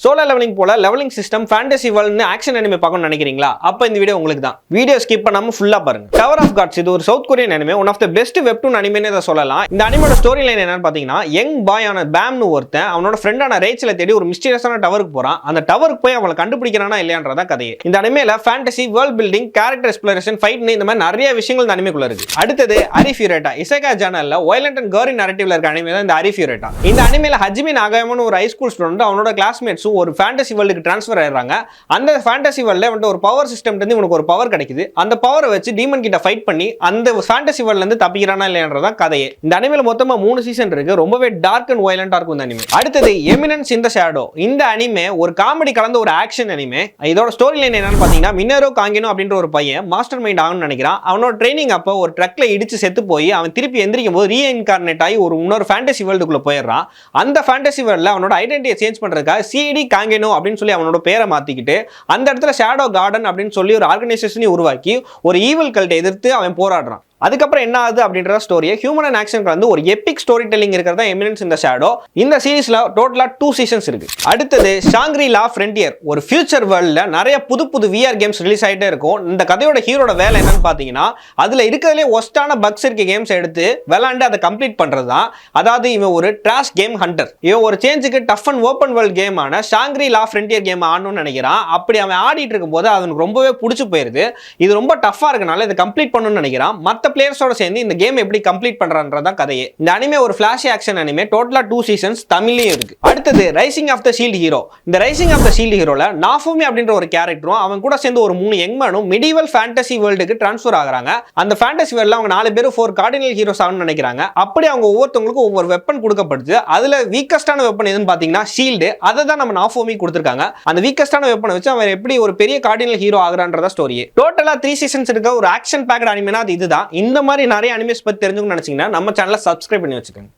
Solo leveling போல leveling system fantasy வேர்ல்ட்னு action anime பார்க்கணும்னு நினைக்கிறீங்களா? அப்ப இந்த வீடியோ உங்களுக்கு தான். வீடியோ ஸ்கிப் பண்ணாம ஃபுல்லா பாருங்க. டவர் ஆஃப் காட்ஸ் இது ஒரு South Korean anime, one of the best webtoon அனிமேன்னு இதை சொல்லலாம். இந்த அனிமேட ஸ்டோரி லைன் என்னன்னு பாத்தீங்கன்னா, யங் பாய் ஆன பேம்னு ஒருத்தன் அவனோட ஃப்ரெண்டான ரேச்சலை தேடி ஒரு மிஸ்டீரியஸான டவருக்கு போறான். அந்த டவருக்கு போய் அவளை கண்டுபிடிக்கிறானா இல்லையான்றதா கதையே. இந்த அனிமேல fantasy, world building, character exploration, ஃபைட்னு இந்த மாதிரி நிறைய விஷயங்கள் இந்த அனிமேக்குள்ள இருக்கு. அடுத்தது அரிஃபியூரேட்டா, இசைகா ஜானல்ல வயலண்ட் அண்ட் கோரி நரேட்டிவ்ல இருக்க அனிமே தான் இந்த அரிஃபியூரேட்டா. இந்த அனிமேல ஹஜிமி நாகாயாமான்னு ஒரு ஹை ஸ்கூல் ஸ்டூடெண்ட் அவனோட கிளாஸ்மேட்ஸும் ஒரு ஃபேண்டசி வேர்ல்டுக்கு ட்ரான்ஸ்ஃபர் ஆயிடுறாங்க. அந்த ஃபேண்டசி வேர்ல்ட்ல வந்து ஒரு பவர் சிஸ்டம் இருந்து இவனுக்கு ஒரு பவர் கிடைக்குது. அந்த பவரை வச்சு டீமன் கிட்ட ஃபைட் பண்ணி அந்த ஃபேண்டசி வேர்ல்ட்ல இருந்து தப்பிக்கிறானா இல்லையான்றதா கதையே. இந்த அனிமேல மொத்தமா 3 சீசன் இருக்கு. ரொம்பவே டார்க் அண்ட் வயலண்டா இருக்கும் இந்த அனிமே. அடுத்தது எமினன்ஸ் இன் தி ஷேடோ. இந்த அனிமே ஒரு காமெடி கலந்த ஒரு ஆக்ஷன் அனிமே. இதோட ஸ்டோரி லைன் என்னன்னு பாத்தீங்கன்னா, மினரோ காங்கினோ அப்படின்ற ஒரு பையன் மாஸ்டர் மைண்ட் ஆகணும்னு நினைக்கிறான். அவனோட ட்ரைனிங் அப்போ ஒரு ட்ரக்ல இடிச்சு செத்து போய் அவன் திருப்பி எந்திரிக்கும் போது ரீஇன்கார்னேட் ஆகி ஒரு இன்னொரு ஃபேண்டசி வேர்ல்டுக்குள்ள போயிடுறான். அந்த ஃபேண்டசி வேர்ல்ட்ல அவனோட ஐடென்டிட்டியை சேஞ்ச் பண்றதுக்காக சிடி காங்கினோ அப்படின்னு சொல்லி அவனோட பேரை மாத்திக்கிட்டு அந்த இடத்துல ஷேடோ கார்டன் அப்படின்னு சொல்லி ஒரு ஆர்கனைசேஷனை உருவாக்கி ஒரு ஈவில் கல்ட்டை எதிர்த்து அவன் போராடுறான். அதுக்கப்புறம் என்ன ஆகுது அப்படின்ற ஸ்டோரியை ஹியூமன் அண்ட் ஆக்ஷன் கலந்து ஒரு எபிக் ஸ்டோரி டெல்லிங் இருக்கிறதா எமினன்ஸ் இன் தி ஷேடோ. இந்த சீரிஸ்ல டோட்டலா 2 சீசன்ஸ் இருக்கு. அடுத்தது ஷாங்க்ரி-லா ஃப்ரண்டியர். ஒரு ஃபியூச்சர் வேர்ல்ட்ல நிறைய புது VR கேம்ஸ் ரிலீஸ் ஆயிட்டே இருக்கும். இந்த கதையோட ஹீரோட வேலை என்னன்னு பாத்தீங்கன்னா, அதுல இருக்கிறதுலே ஒஸ்டான பக்ஸ் இருக்க கேம்ஸ் எடுத்து விளையாண்டு அதை கம்ப்ளீட் பண்றது தான். அதாவது இவன் ஒரு ட்ராஷ் கேம் ஹண்டர். இவன் ஒரு சேஞ்சுக்கு டஃப் அண்ட் ஓப்பன் வேர்ல்ட் கேமான ஷாங்க்ரி-லா ஃப்ரண்டியர் கேம் ஆடணும்னு நினைக்கிறான். அப்படி அவன் ஆடிட்டு இருக்கும் போது அவனுக்கு ரொம்பவே பிடிச்சு போயிருது. இது ரொம்ப டஃபா இருக்கனால இதை கம்ப்ளீட் பண்ணணும்னு நினைக்கிறான். மற்ற பிளேயர்ஸோட சேர்ந்து இந்த கேம் எப்படி கம்ப்ளீட் பண்றான்றதா கதையே. இந்த அனிமே ஒரு ஃபிளாஷி ஆக்ஷன் அனிமே. டோட்டலா 2 சீசன்ஸ் தமிழ்லயும் இருக்கு. அடுத்தது rising of the shield hero. இந்த ரைசிங் ஆஃப் தி ஷீல்ட் ஹீரோல நாஃபுமி அப்படின்ற ஒரு கேரக்டரும் அவன் கூட சேர்ந்து ஒரு 3 யங் மேனும் மிடிவல் ஃபேண்டசி வேர்ல்டுக்கு ட்ரான்ஸ்ஃபர் ஆகுறாங்க. அந்த ஃபேண்டசி வேர்ல்ட்ல அவங்க 4 பேரும் 4 கார்டினல் ஹீரோஸ் ஆகணும்னு நினைக்கிறாங்க. அப்படி அவங்க ஒவ்வொருத்தவங்களுக்கும் ஒவ்வொரு வெப்பன் கொடுக்கப்படுது. அதுல வீக்கஸ்டான வெப்பன் எதுன்னு பாத்தீங்கன்னா ஷீல்டு. அதை தான் நம்ம நாஃபுமி கொடுத்திருக்காங்க. அந்த வீக்கஸ்டான வெப்பனை வச்சு அவன் எப்படி ஒரு பெரிய கார்டினல் ஹீரோ ஆகுறான்றதா ஸ்டோரி. டோட்டலா 3 சீசன்ஸ் இருக்க ஒரு ஆக்ஷன் பேக்ட் அனிமேனா அது இதுதான். இந்த மாதிரி நிறைய அனிமேஸ் பத்தி தெரிஞ்சுக்கணும்னு நினைச்சீங்கன்னா நம்ம சேனலை சப்ஸ்கிரைப் பண்ணி வச்சுக்கோங்க.